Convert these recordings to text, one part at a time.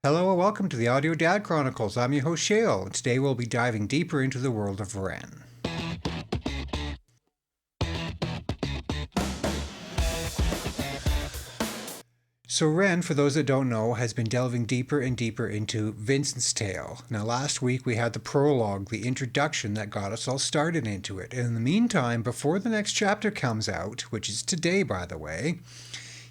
Hello and welcome to the Audio Dad Chronicles. I'm your host Shale, and today we'll be diving deeper into the world of Ren. So Ren, for those that don't know, has been delving deeper and deeper into Vincent's tale. Now last week we had the prologue, the introduction that got us all started into it. And in the meantime, before the next chapter comes out, which is today by the way,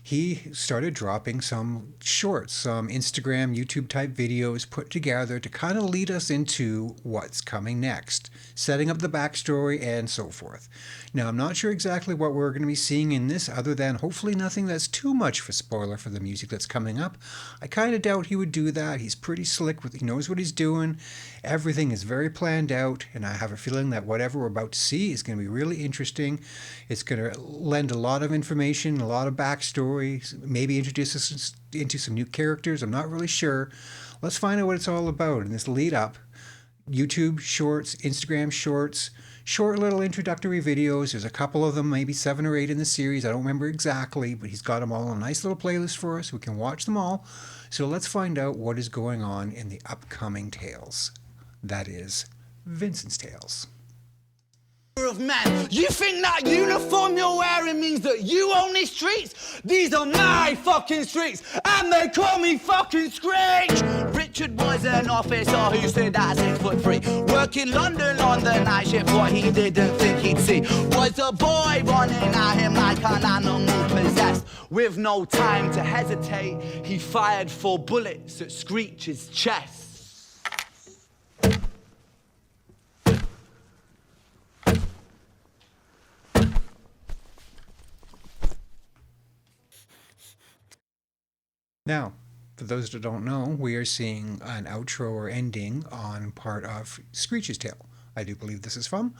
he started dropping some shorts, some Instagram, YouTube type videos put together to kind of lead us into what's coming next, setting up the backstory and so forth. Now, I'm not sure exactly what we're going to be seeing in this other than hopefully nothing that's too much of a spoiler for the music that's coming up. I kind of doubt he would do that. He's pretty slick he knows what he's doing. Everything is very planned out, and I have a feeling that whatever we're about to see is going to be really interesting. It's going to lend a lot of information, a lot of backstory, maybe introduce us into some new characters. I'm not really sure. Let's find out what it's all about in this lead up. YouTube shorts, Instagram shorts, short little introductory videos. There's a couple of them, maybe 7 or 8 in the series. I don't remember exactly, but he's got them all in a nice little playlist for us. We can watch them all. So let's find out what is going on in the upcoming tales. That is Vincent's tales. Of man, you think that uniform you're wearing means that you own these streets? These are my fucking streets, and they call me fucking Screech. Richard was an officer who stood at 6'3", working London on the night shift. What he didn't think he'd see was a boy running at him like an animal possessed. With no time to hesitate, he fired 4 bullets at Screech's chest. Now, for those that don't know, we are seeing an outro or ending on part of Screech's tale. I do believe this is from.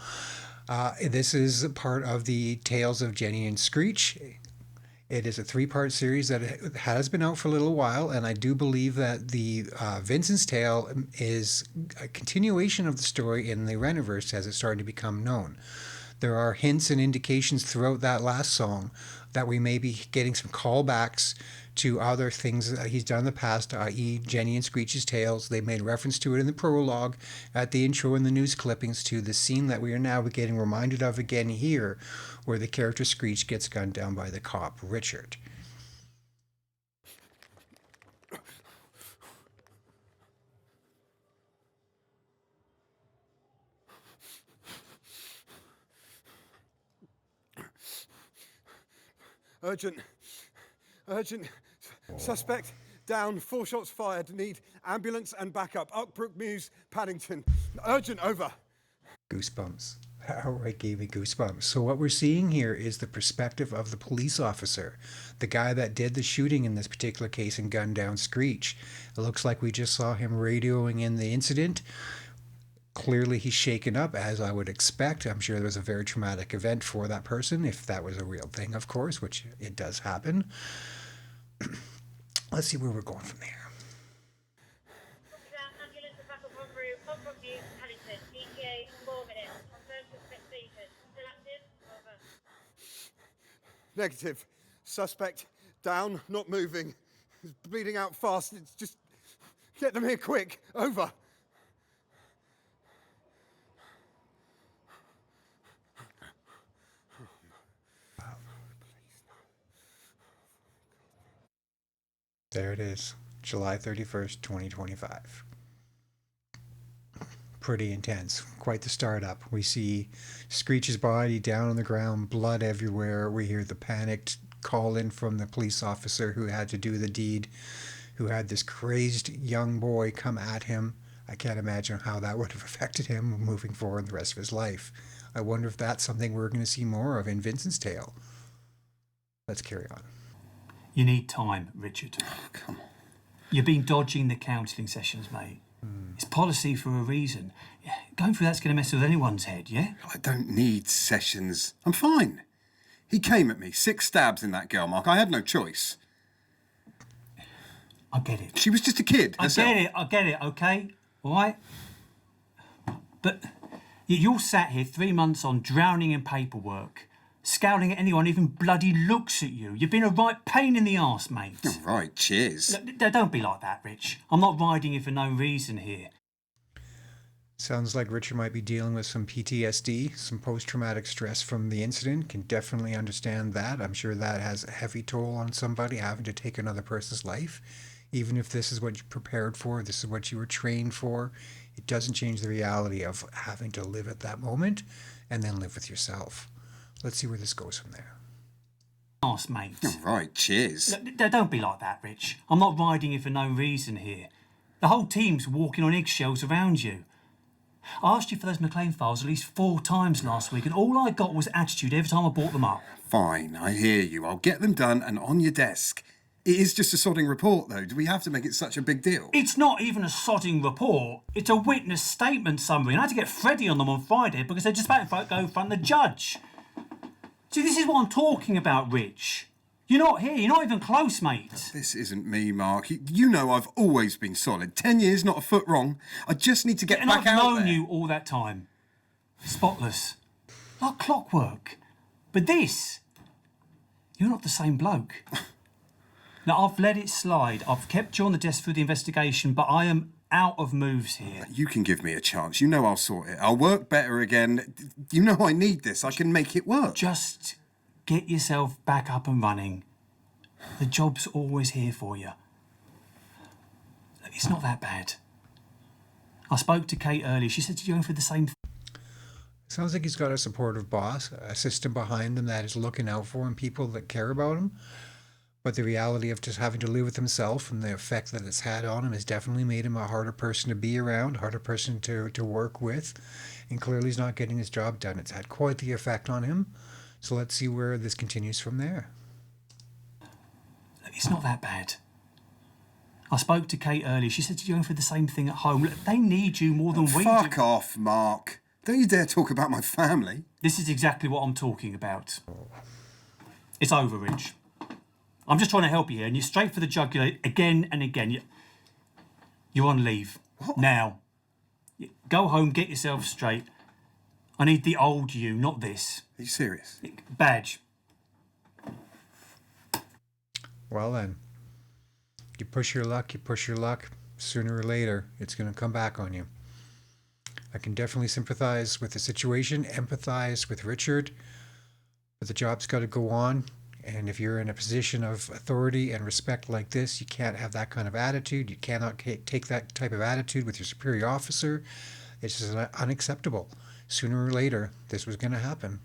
This is part of the Tales of Jenny and Screech. It is a 3-part series that has been out for a little while, and I do believe that the Vincent's tale is a continuation of the story in the Reniverse as it's starting to become known. There are hints and indications throughout that last song that we may be getting some callbacks to other things that he's done in the past, i.e. Jenny and Screech's tales. They made reference to it in the prologue, at the intro and the news clippings, to the scene that we are now getting reminded of again here, where the character Screech gets gunned down by the cop, Richard. Urgent. Suspect down. 4 shots fired. Need ambulance and backup. Uckbrook Mews, Paddington. Urgent, over. Goosebumps. Outright gave me goosebumps. So what we're seeing here is the perspective of the police officer, the guy that did the shooting in this particular case and gunned down Screech. It looks like we just saw him radioing in the incident. Clearly he's shaken up, as I would expect. I'm sure there was a very traumatic event for that person, if that was a real thing, of course, which it does happen. Let's see where we're going from there. Negative. Suspect down, not moving. He's bleeding out fast. It's just get them here quick. Over. There it is, July 31st, 2025. Pretty intense. Quite the startup. We see Screech's body down on the ground, blood everywhere. We hear the panicked call in from the police officer who had to do the deed, who had this crazed young boy come at him. I can't imagine how that would have affected him moving forward the rest of his life. I wonder if that's something we're going to see more of in Vincent's tale. Let's carry on. You need time, Richard. Oh, come on. You've been dodging the counselling sessions, mate. It's policy for a reason. Going through that's going to mess with anyone's head, yeah? I don't need sessions. I'm fine. He came at me, 6 stabs in that girl, Mark. I had no choice. I get it. She was just a kid herself. I get it, okay? All right? But you're sat here 3 months on drowning in paperwork, scowling at anyone who even bloody looks at you. You've been a right pain in the arse, mate. All right, cheers. Don't be like that, Rich. I'm not riding you for no reason here. Sounds like Richard might be dealing with some PTSD, some post-traumatic stress from the incident. Can definitely understand that. I'm sure that has a heavy toll on somebody, having to take another person's life. Even if this is what you prepared for, this is what you were trained for, it doesn't change the reality of having to live at that moment and then live with yourself. Let's see where this goes from there. Arse, mate. All right, cheers. Don't be like that, Rich. I'm not riding you for no reason here. The whole team's walking on eggshells around you. I asked you for those McLean files at least 4 times last week, and all I got was attitude every time I brought them up. Fine, I hear you. I'll get them done and on your desk. It is just a sodding report, though. Do we have to make it such a big deal? It's not even a sodding report. It's a witness statement summary, and I had to get Freddie on them on Friday because they're just about to go in front of the judge. See, this is what I'm talking about, Rich. You're not here. You're not even close, mate. This isn't me, Mark. You know I've always been solid. 10 years, not a foot wrong. I just need to get And back I've out known there. you all that time. Spotless. Like clockwork. But this, you're not the same bloke. Now, I've let it slide. I've kept you on the desk through the investigation, but I am out of moves here. You can give me a chance. You know I'll sort it. I'll work better again. You know I need this. I can make it work. Just get yourself back up and running. The job's always here for you. It's not that bad. I spoke to Kate earlier. She said you're going through the same thing. Sounds like he's got a supportive boss, a system behind him that is looking out for him, people that care about him. But the reality of just having to live with himself and the effect that it's had on him has definitely made him a harder person to be around, harder person to work with. And clearly he's not getting his job done. It's had quite the effect on him. So let's see where this continues from there. It's not that bad. I spoke to Kate earlier. She said you're going through the same thing at home. Look, they need you more than we do. Fuck off, Mark. Don't you dare talk about my family. This is exactly what I'm talking about. It's over, Rich. I'm just trying to help you here, and you're straight for the jugular again and again. You're on leave. What? Now. Go home, get yourself straight. I need the old you, not this. Are you serious? Badge. Well then, you push your luck, sooner or later, it's going to come back on you. I can definitely sympathize with the situation, empathize with Richard, but the job's got to go on. And if you're in a position of authority and respect like this, you can't have that kind of attitude. You cannot take that type of attitude with your superior officer. It's just unacceptable. Sooner or later, this was going to happen.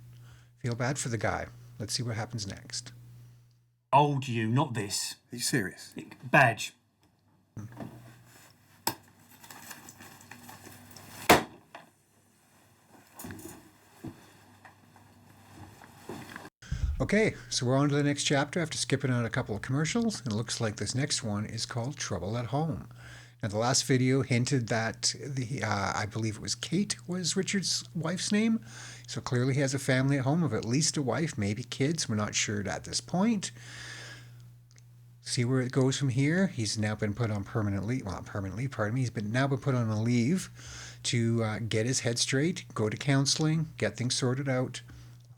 Feel bad for the guy. Let's see what happens next. Old you, not this. Are you serious? Badge. Okay, so we're on to the next chapter after skipping out a couple of commercials. It looks like this next one is called Trouble at Home. Now, the last video hinted that I believe it was Kate was Richard's wife's name. So clearly he has a family at home of at least a wife, maybe kids. We're not sure at this point. See where it goes from here. He's now been put on permanently. Well, not permanently, pardon me. He's now been put on a leave to get his head straight, go to counseling, get things sorted out.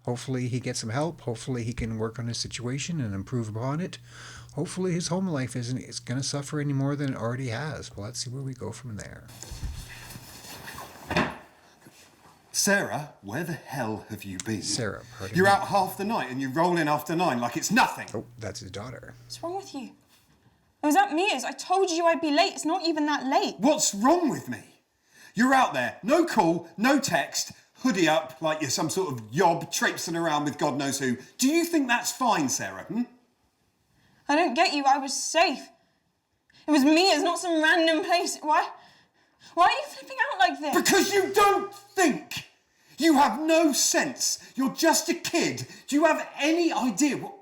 Hopefully he gets some help. Hopefully he can work on his situation and improve upon it. Hopefully his home life isn't going to suffer any more than it already has. Well, let's see where we go from there. Sarah, where the hell have you been? Sarah, pardon You're me. out half the night and you roll in after 9 like it's nothing. Oh, that's his daughter. What's wrong with you? It was at Mia's. I told you I'd be late. It's not even that late. What's wrong with me? You're out there, no call, no text, hoodie up like you're some sort of yob traipsing around with God knows who. Do you think that's fine, Sarah? I don't get you. I was safe. It was Mia's, not some random place. Why are you flipping out like this? Because you don't think. You have no sense. You're just a kid. Do you have any idea what...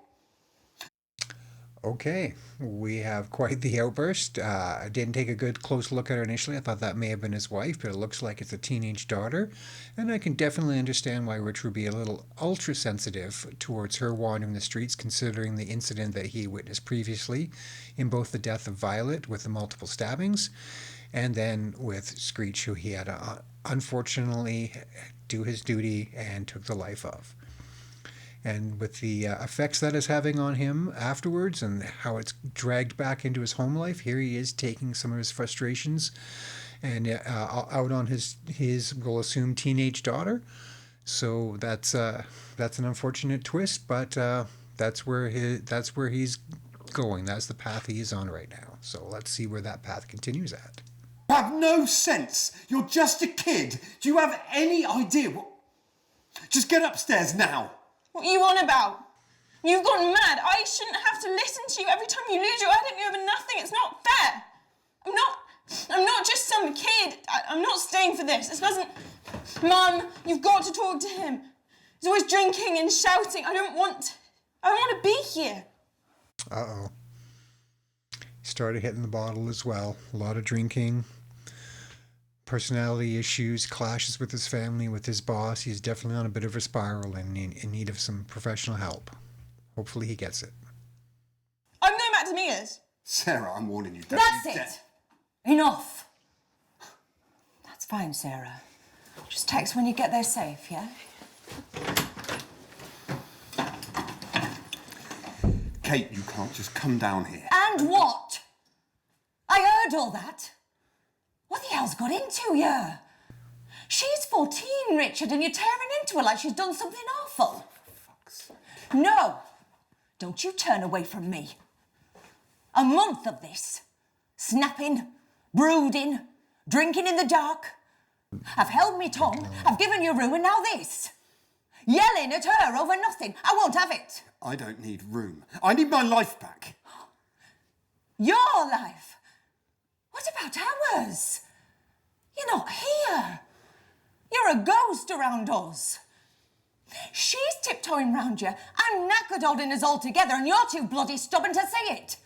Okay, we have quite the outburst. I didn't take a good close look at her initially. I thought that may have been his wife, but it looks like it's a teenage daughter. And I can definitely understand why Rich would be a little ultra sensitive towards her wandering the streets, considering the incident that he witnessed previously in both the death of Violet with the multiple stabbings and then with Screech, who he had to unfortunately do his duty and took the life of. And with the effects that is having on him afterwards and how it's dragged back into his home life, here he is taking some of his frustrations and out on his we'll assume teenage daughter. So that's an unfortunate twist, but that's where he's going. That's the path he is on right now. So let's see where that path continues at. You have no sense. You're just a kid. Do you have any idea what... Just get upstairs now. What are you on about? You've gone mad. I shouldn't have to listen to you every time you lose your head at me over nothing. It's not fair. I'm not just some kid. I'm not staying for this. This doesn't... Mum, you've got to talk to him. He's always drinking and shouting. I don't want to be here. Uh-oh. He started hitting the bottle as well. A lot of drinking. Personality issues, clashes with his family, with his boss. He's definitely on a bit of a spiral and in need of some professional help. Hopefully he gets it. I'm going back to Mia's. Sarah, I'm warning you. That's it. Enough. That's fine, Sarah. Just text when you get there safe, yeah? Kate, you can't just come down here. And what? I heard all that. What the hell's got into you? She's 14, Richard, and you're tearing into her like she's done something awful. No, don't you turn away from me. A month of this. Snapping, brooding, drinking in the dark. I've held me tongue, I've given you room, and now this. Yelling at her over nothing. I won't have it. I don't need room. I need my life back. Your life? What about ours? You're not here. You're a ghost around us. She's tiptoeing round you. I'm knackered holding us all together, and you're too bloody stubborn to say it.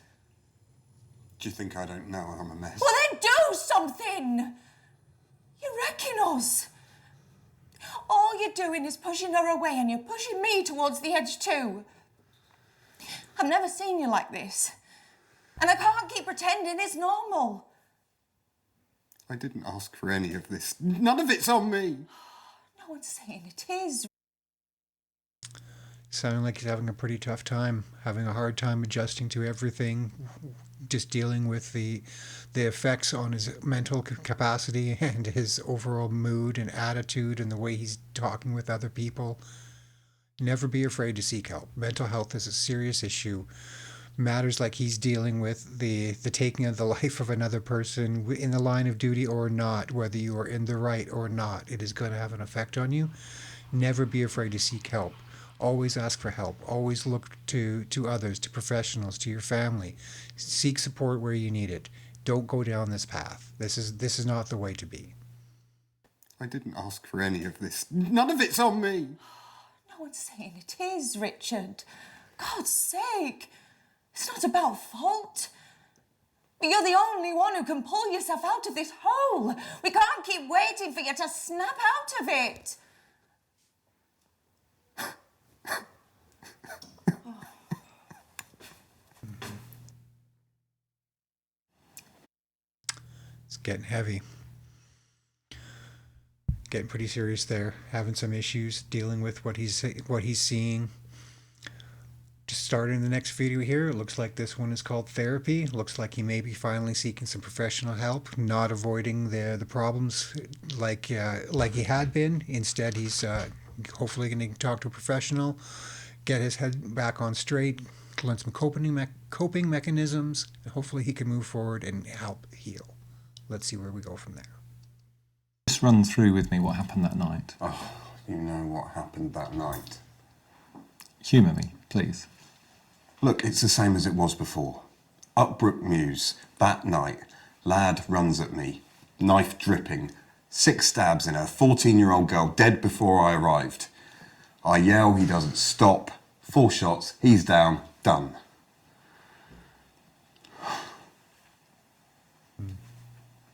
Do you think I don't know I'm a mess? Well, then do something. You're wrecking us. All you're doing is pushing her away, and you're pushing me towards the edge too. I've never seen you like this. And I can't keep pretending it's normal. I didn't ask for any of this. None of it's on me. No one's saying it is. Sounding like he's having a pretty tough time, having a hard time adjusting to everything, just dealing with the effects on his mental capacity and his overall mood and attitude and the way he's talking with other people. Never be afraid to seek help. Mental health is a serious issue. Matters like he's dealing with the taking of the life of another person in the line of duty or not, whether you are in the right or not, it is going to have an effect on you. Never be afraid to seek help. Always ask for help. Always look to others, to professionals, to your family. Seek support where you need it. Don't go down this path. This is not the way to be. I didn't ask for any of this. None of it's on me. No one's saying it is, Richard. God's sake. It's not about fault. But you're the only one who can pull yourself out of this hole. We can't keep waiting for you to snap out of it. It's getting heavy. Getting pretty serious there. Having some issues, dealing with what he's seeing. Just starting the next video here. It looks like this one is called therapy. Looks like he may be finally seeking some professional help, not avoiding the problems like he had been. Instead, he's hopefully going to talk to a professional, get his head back on straight, learn some coping mechanisms, and hopefully he can move forward and help heal. Let's see where we go from there. Just run through with me what happened that night. Oh, you know what happened that night. Humour me, please. Look, it's the same as it was before. Up Brook Mews, that night, lad runs at me, knife dripping, 6 stabs in her, 14-year-old girl dead before I arrived. I yell, he doesn't stop, 4 shots, he's down, done.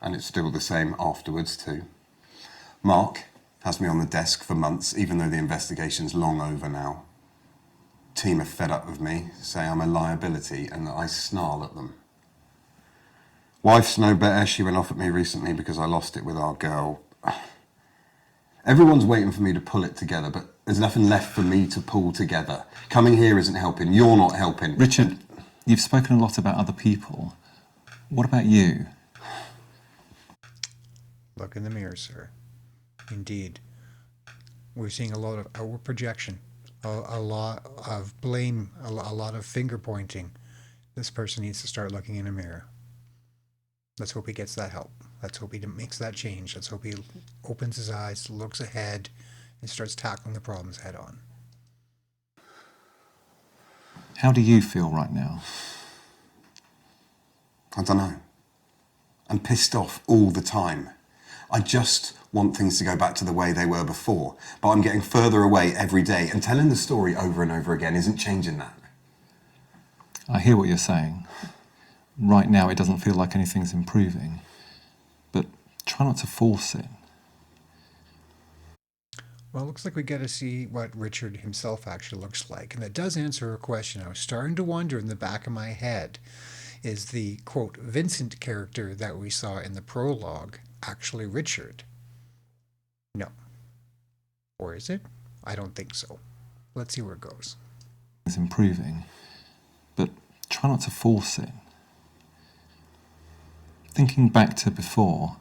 And it's still the same afterwards too. Mark has me on the desk for months, even though the investigation's long over now. Team are fed up with me, say I'm a liability and that I snarl at them. Wife's no better, she went off at me recently because I lost it with our girl. Everyone's waiting for me to pull it together, but There's nothing left for me to pull together. Coming here isn't helping. You're not helping. Richard, you've spoken a lot about other people. What about you? Look in the mirror, sir. Indeed. We're seeing a lot of outward projection, a lot of blame, a lot of finger pointing. This person needs to start looking in a mirror. Let's hope he gets that help. Let's hope he makes that change. Let's hope he opens his eyes, looks ahead, and starts tackling the problems head on. How do you feel right now? I don't know. I'm pissed off all the time. I just want things to go back to the way they were before, but I'm getting further away every day, and telling the story over and over again isn't changing that. I hear what you're saying. Right now it doesn't feel like anything's improving, but try not to force it. Well, it looks like we get to see what Richard himself actually looks like, and that does answer a question I was starting to wonder in the back of my head. Is the, quote, Vincent character that we saw in the prologue actually Richard? No. Or is it? I don't think so. Let's see where it goes. It's improving, but try not to force it. Thinking back to before,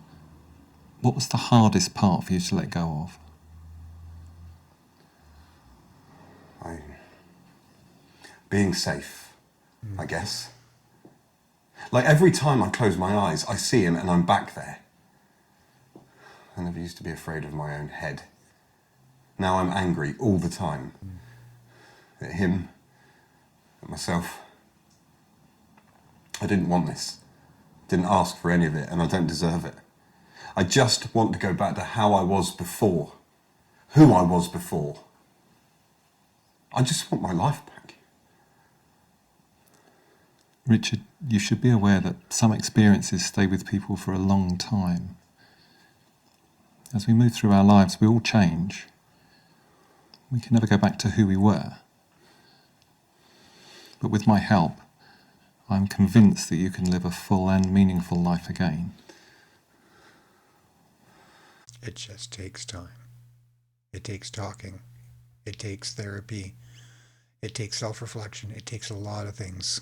what was the hardest part for you to let go of? Being safe, I guess. Like every time I close my eyes, I see him and I'm back there. I never used to be afraid of my own head. Now I'm angry all the time. At him, at myself. I didn't want this. Didn't ask for any of it, and I don't deserve it. I just want to go back to how I was before. Who I was before. I just want my life back. Richard, you should be aware that some experiences stay with people for a long time. As we move through our lives, we all change. We can never go back to who we were. But with my help, I'm convinced that you can live a full and meaningful life again. It just takes time. It takes talking. It takes therapy. It takes self-reflection. It takes a lot of things.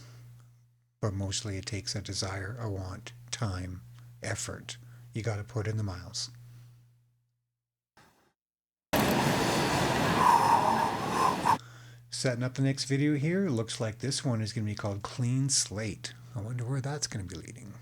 But mostly it takes a desire, a want, time, effort. You got to put in the miles. Setting up the next video here. Looks like this one is going to be called Clean Slate. I wonder where that's going to be leading.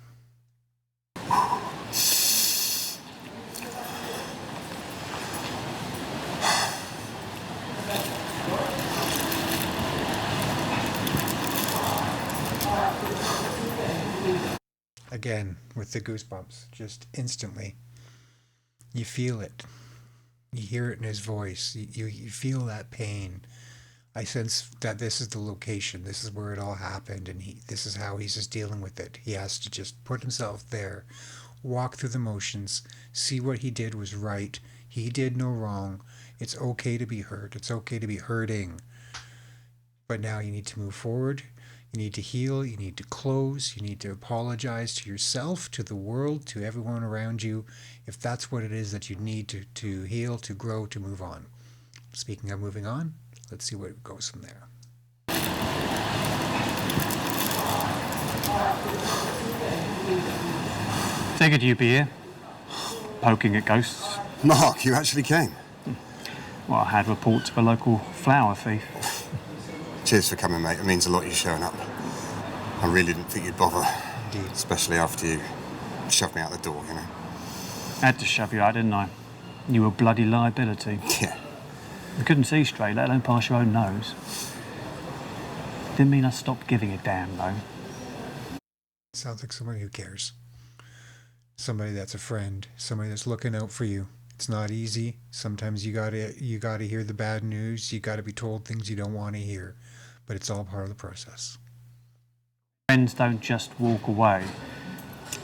Again, with the goosebumps, just instantly. You feel it. You hear it in his voice. You feel that pain. I sense that this is the location. This is where it all happened, and this is how he's just dealing with it. He has to just put himself there, walk through the motions, see what he did was right. He did no wrong. It's okay to be hurt. It's okay to be hurting. But now you need to move forward. You need to heal, you need to close, you need to apologize to yourself, to the world, to everyone around you, if that's what it is that you need to heal, to grow, to move on. Speaking of moving on, let's see where it goes from there. Figured you'd be here, poking at ghosts. Mark, you actually came. Well, I had reports of a local flower thief. Cheers for coming, mate. It means a lot you showing up. I really didn't think you'd bother. Indeed. Especially after you shoved me out the door, you know. I had to shove you out, didn't I? You were a bloody liability. Yeah. I couldn't see straight, let alone pass your own nose. Didn't mean I stopped giving a damn, though. Sounds like somebody who cares. Somebody that's a friend. Somebody that's looking out for you. It's not easy. Sometimes you gotta hear the bad news. You gotta be told things you don't want to hear. But it's all part of the process. Friends don't just walk away,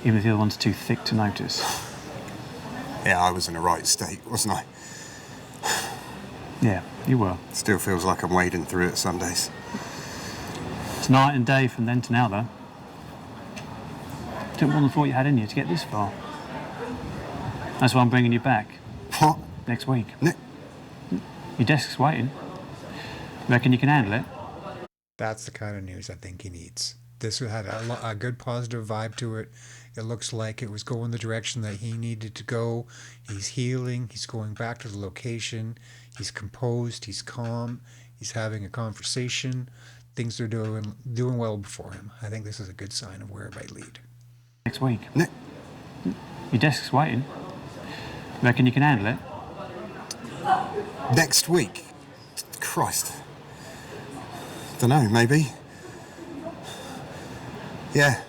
even if the other one's too thick to notice. Yeah, I was in a right state, wasn't I? Yeah, you were. Still feels like I'm wading through it some days. It's night and day from then to now, though. Took more than thought you had in you to get this far. That's why I'm bringing you back. What? Next week. Your desk's waiting. Reckon you can handle it? That's the kind of news I think he needs. This had a good positive vibe to it. It looks like it was going the direction that he needed to go. He's healing. He's going back to the location. He's composed. He's calm. He's having a conversation. Things are doing well before him. I think this is a good sign of where it might lead. Next week. Your desk's waiting. Reckon you can handle it? Next week? Christ. Dunno, maybe. Yeah.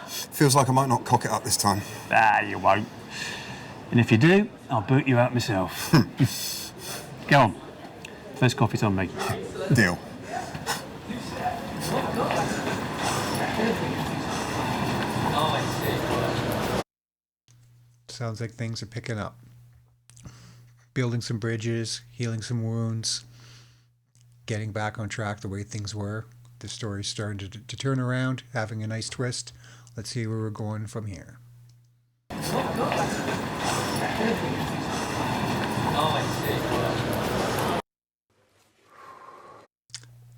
Feels like I might not cock it up this time. Ah, you won't. And if you do, I'll boot you out myself. Go on. First coffee's on me. Deal. Sounds like things are picking up. Building some bridges, healing some wounds, getting back on track the way things were. The story's starting to turn around, having a nice twist. Let's see where we're going from here.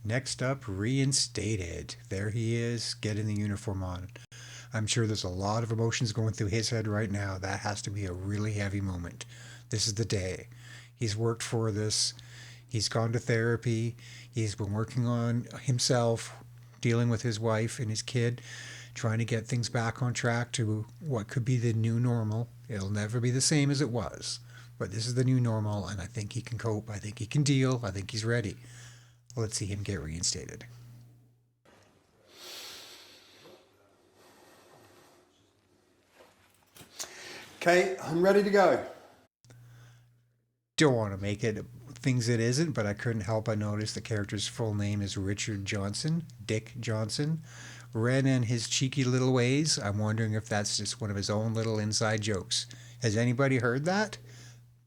Next up, Reinstated. There he is, getting the uniform on. I'm sure there's a lot of emotions going through his head right now. That has to be a really heavy moment. This is the day. He's worked for this. He's gone to therapy. He's been working on himself, dealing with his wife and his kid, trying to get things back on track to what could be the new normal. It'll never be the same as it was, but this is the new normal, and I think he can cope. I think he can deal. I think he's ready. Let's see him get reinstated. Okay, I'm ready to go. Don't want to make it things it isn't, but I couldn't help but notice the character's full name is Richard Johnson, Dick Johnson. Ren and his cheeky little ways, I'm wondering if that's just one of his own little inside jokes. Has anybody heard that?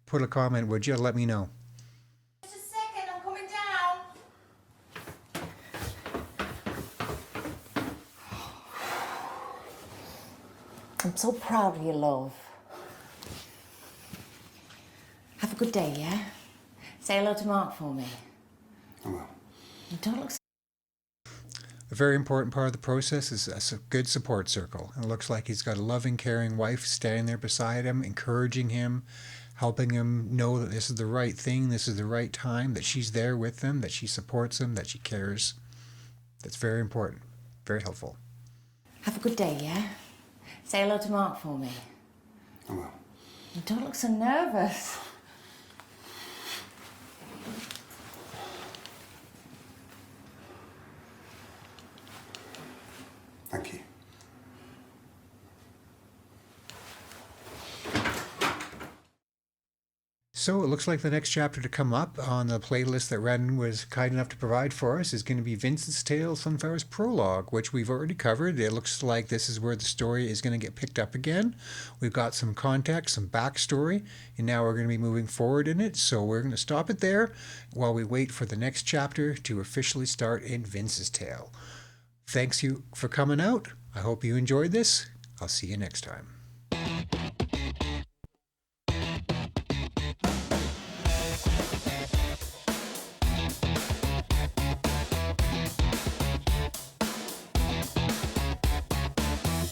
Put a comment, would you? Let me know. Just a second, I'm coming down. I'm so proud of you, love. Have a good day, yeah? Say hello to Mark for me. I will. You don't look so... A very important part of the process is a good support circle. It looks like he's got a loving, caring wife standing there beside him, encouraging him, helping him know that this is the right thing, this is the right time, that she's there with him, that she supports him, that she cares. That's very important, very helpful. Have a good day, yeah? Say hello to Mark for me. I will. You don't look so nervous. Thank you. So it looks like the next chapter to come up on the playlist that Ren was kind enough to provide for us is going to be Vincent's Tale, Sunflower's Prologue, which we've already covered. It looks like this is where the story is going to get picked up again. We've got some context, some backstory, and now we're going to be moving forward in it. So we're going to stop it there while we wait for the next chapter to officially start in Vince's Tale. Thanks you for coming out. I hope you enjoyed this. I'll see you next time.